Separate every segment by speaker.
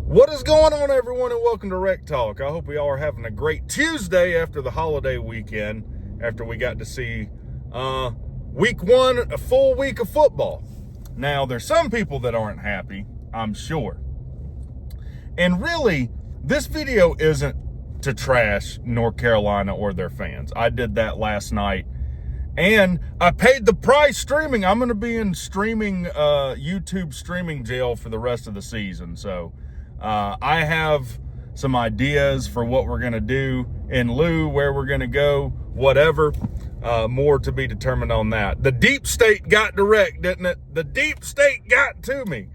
Speaker 1: What is going on, everyone, and welcome to Rec Talk. I hope we all are having a great Tuesday after the holiday weekend, after we got to see week one, a full week of football. Now, there's some people that aren't happy, I'm sure. And really, this video isn't to trash North Carolina or their fans. I did that last night, and I paid the price streaming. I'm going to be in YouTube streaming jail for the rest of the season, so I have some ideas for what we're going to do in lieu, where we're going to go, whatever. More to be determined on that. The deep state got direct, didn't it? The deep state got to me.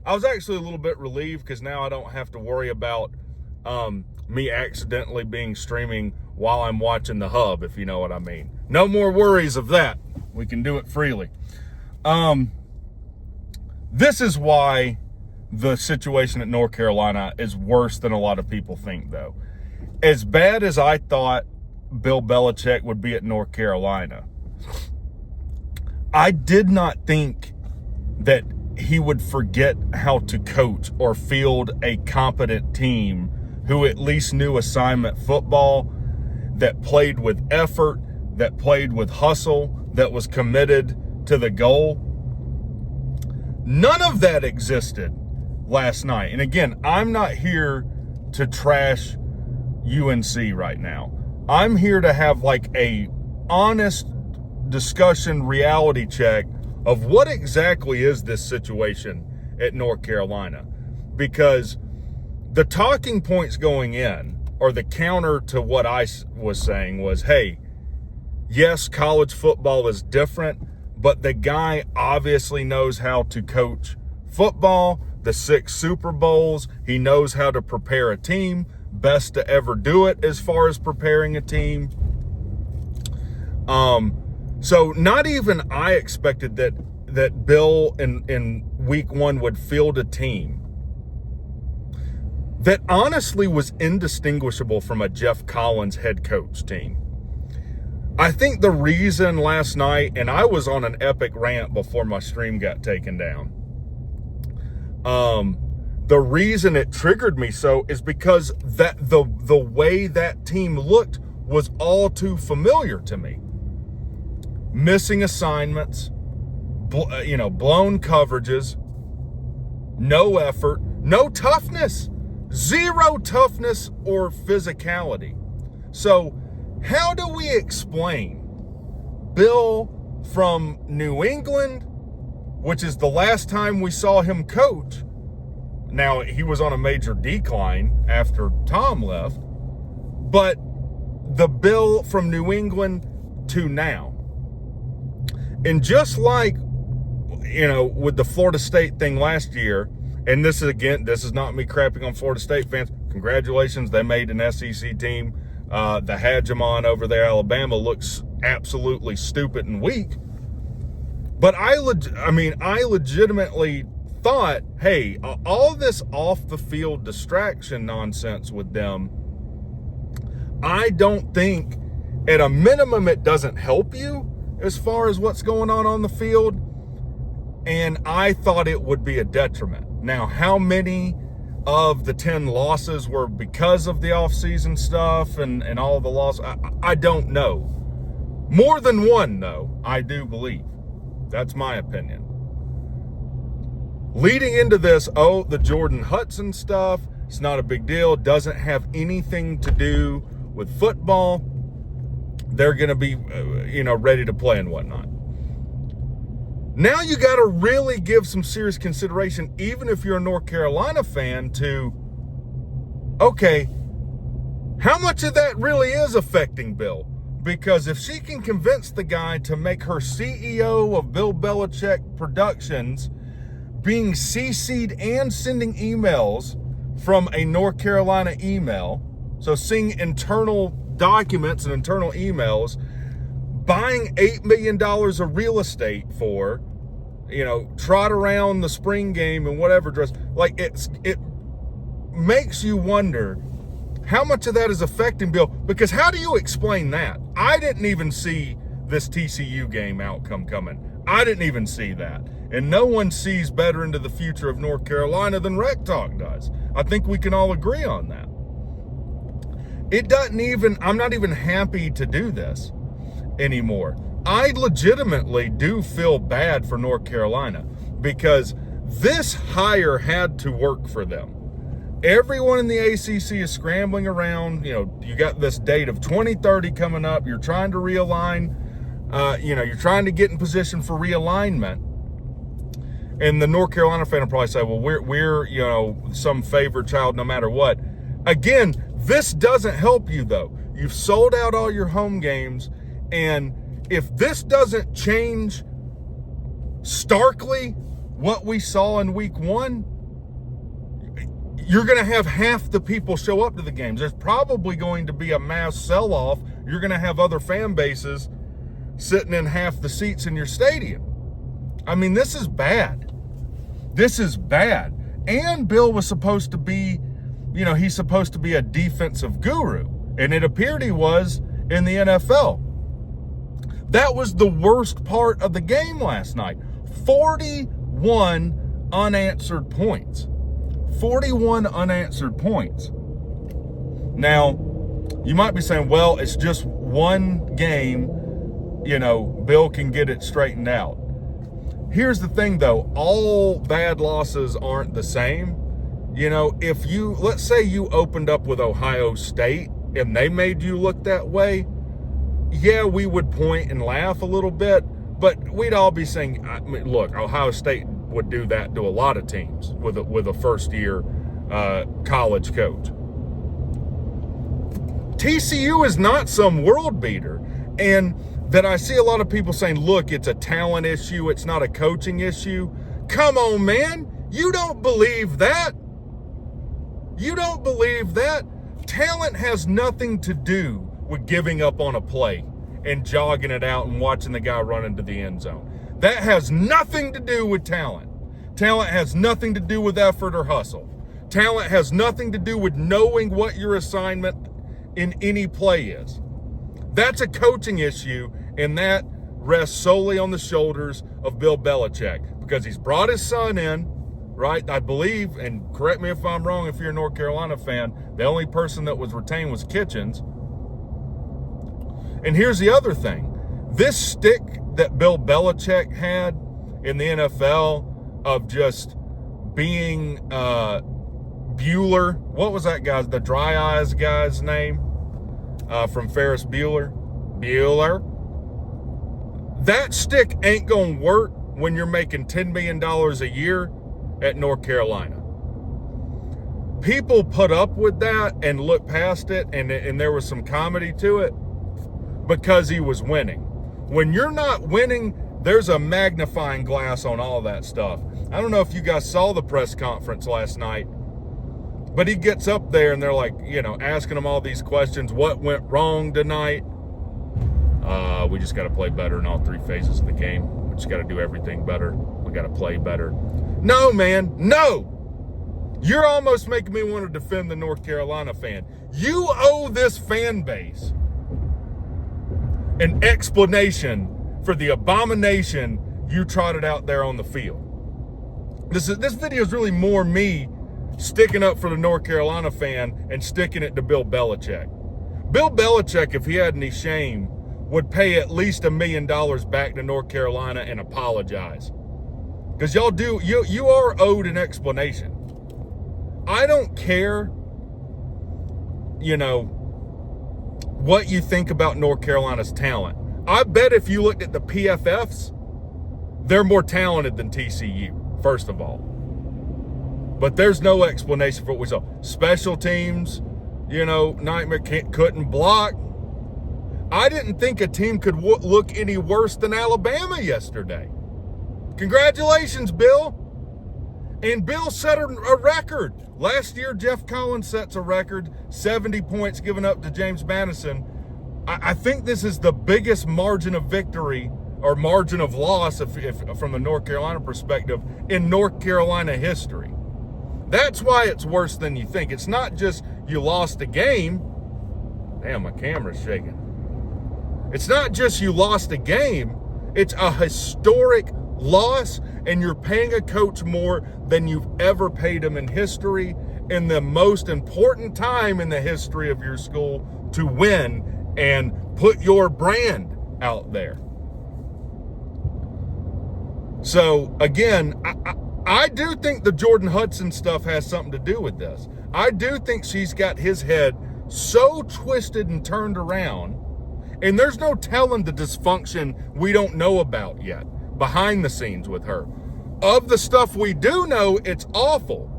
Speaker 1: I was actually a little bit relieved because now I don't have to worry about me accidentally being streaming while I'm watching the hub, if you know what I mean. No more worries of that. We can do it freely. This is why the situation at North Carolina is worse than a lot of people think, though. As bad as I thought Bill Belichick would be at North Carolina, I did not think that he would forget how to coach or field a competent team who at least knew assignment football, that played with effort, that played with hustle, that was committed to the goal. None of that existed last night. And again, I'm not here to trash UNC right now. I'm here to have like a honest discussion, reality check of what exactly is this situation at North Carolina. Because the talking points going in, or the counter to what I was saying, was, hey, yes, college football is different, but the guy obviously knows how to coach football. The 6 Super Bowls, he knows how to prepare a team, best to ever do it as far as preparing a team. So not even I expected that Bill in week one would field a team that honestly was indistinguishable from a Jeff Collins head coach team. I think the reason last night, and I was on an epic rant before my stream got taken down, the reason it triggered me so is because that the way that team looked was all too familiar to me. Missing assignments, blown coverages, no effort, no toughness, zero toughness or physicality. So how do we explain Bill from New England, which is the last time we saw him coach? Now, he was on a major decline after Tom left, but the Bill from New England to now. And just like, with the Florida State thing last year, and this is not me crapping on Florida State fans. Congratulations, they made an SEC team. The hegemon over there, Alabama, looks absolutely stupid and weak. But I legitimately thought, hey, all this off-the-field distraction nonsense with them, I don't think, at a minimum, it doesn't help you as far as what's going on the field. And I thought it would be a detriment. Now, how many of the 10 losses were because of the off-season stuff and all the losses? I don't know. More than one, though, I do believe. That's my opinion. Leading into this, the Jordan Hudson stuff, it's not a big deal. Doesn't have anything to do with football. They're going to be, ready to play and whatnot. Now you got to really give some serious consideration, even if you're a North Carolina fan, to, okay, how much of that really is affecting Bill? Because if she can convince the guy to make her CEO of Bill Belichick Productions, being CC'd and sending emails from a North Carolina email, so seeing internal documents and internal emails, buying $8 million of real estate for, trot around the spring game and whatever dress, like it makes you wonder how much of that is affecting Bill. Because how do you explain that? I didn't even see this TCU game outcome coming. I didn't even see that. And no one sees better into the future of North Carolina than Rec Talk does. I think we can all agree on that. I'm not even happy to do this anymore. I legitimately do feel bad for North Carolina because this hire had to work for them. Everyone in the ACC is scrambling around. You got this date of 2030 coming up. You're trying to realign. You're trying to get in position for realignment. And the North Carolina fan will probably say, well, we're some favored child no matter what. Again, this doesn't help you, though. You've sold out all your home games. And if this doesn't change starkly what we saw in week 1, you're going to have half the people show up to the games. There's probably going to be a mass sell-off. You're going to have other fan bases sitting in half the seats in your stadium. I mean, this is bad. This is bad. And Bill was supposed to be, he's supposed to be a defensive guru. And it appeared he was in the NFL. That was the worst part of the game last night. 41 unanswered points. 41 unanswered points. Now, you might be saying, well, it's just one game. Bill can get it straightened out. Here's the thing, though. All bad losses aren't the same. Let's say you opened up with Ohio State and they made you look that way, yeah, we would point and laugh a little bit, but we'd all be saying, look, Ohio State would do that to a lot of teams with a first-year college coach. TCU is not some world beater, and that I see a lot of people saying, look, it's a talent issue, it's not a coaching issue. Come on, man. You don't believe that? You don't believe that? Talent has nothing to do with giving up on a play and jogging it out and watching the guy run into the end zone. That has nothing to do with talent. Talent has nothing to do with effort or hustle. Talent has nothing to do with knowing what your assignment in any play is. That's a coaching issue, and that rests solely on the shoulders of Bill Belichick because he's brought his son in, right? I believe, and correct me if I'm wrong if you're a North Carolina fan, the only person that was retained was Kitchens. And here's the other thing. This stick that Bill Belichick had in the NFL of just being Bueller. What was that guy's, the dry eyes guy's name from Ferris Bueller? Bueller. That stick ain't going to work when you're making $10 million a year at North Carolina. People put up with that and look past it, and there was some comedy to it because he was winning. When you're not winning, there's a magnifying glass on all that stuff. I don't know if you guys saw the press conference last night, but he gets up there and they're like, asking him all these questions. What went wrong tonight? We just got to play better in all three phases of the game. We just got to do everything better. We got to play better. No, man, no. You're almost making me want to defend the North Carolina fan. You owe this fan base an explanation for the abomination you trotted out there on the field. This video is really more me sticking up for the North Carolina fan and sticking it to Bill Belichick. Bill Belichick, if he had any shame, would pay at least $1 million back to North Carolina and apologize. Because you are owed an explanation. I don't care, what you think about North Carolina's talent. I bet if you looked at the PFFs, they're more talented than TCU, first of all. But there's no explanation for what we saw. Special teams, Nightmare couldn't block. I didn't think a team could look any worse than Alabama yesterday. Congratulations, Bill. And Bill set a record. Last year, Jeff Collins sets a record, 70 points given up to James Madison. I think this is the biggest margin of victory or margin of loss, if from the North Carolina perspective, in North Carolina history. That's why it's worse than you think. It's not just you lost a game. Damn, my camera's shaking. It's not just you lost a game. It's a historic loss, and you're paying a coach more than you've ever paid him in history, in the most important time in the history of your school to win and put your brand out there. So again, I do think the Jordan Hudson stuff has something to do with this. I do think she's got his head so twisted and turned around, and there's no telling the dysfunction we don't know about yet behind the scenes with her. Of the stuff we do know, it's awful.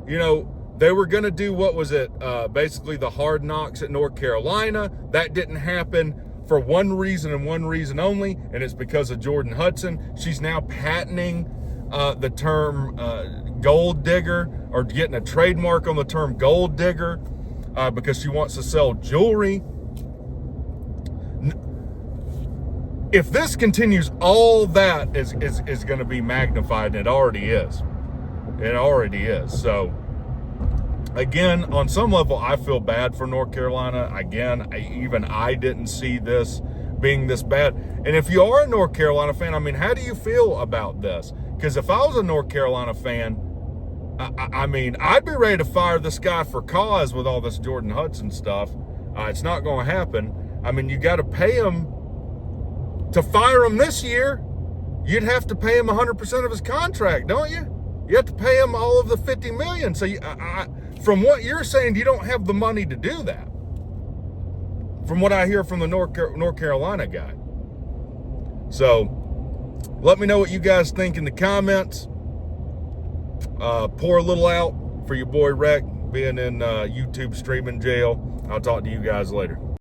Speaker 1: You know, they were going to do, what was it, basically the Hard Knocks at North Carolina. That didn't happen for one reason and one reason only, and it's because of Jordan Hudson. She's now patenting the term gold digger, or getting a trademark on the term gold digger, because she wants to sell jewelry. If this continues, all that is going to be magnified, and it already is. It already is. So, again, on some level, I feel bad for North Carolina. Again, even I didn't see this being this bad. And if you are a North Carolina fan, I mean, how do you feel about this? Because if I was a North Carolina fan, I mean, I'd be ready to fire this guy for cause with all this Jordan Hudson stuff. It's not going to happen. I mean, you got to pay him. To fire him this year, you'd have to pay him 100% of his contract, don't you? You have to pay him all of the $50 million. So, from what you're saying, you don't have the money to do that. From what I hear from the North Carolina guy. So, let me know what you guys think in the comments. Pour a little out for your boy Rec being in YouTube streaming jail. I'll talk to you guys later.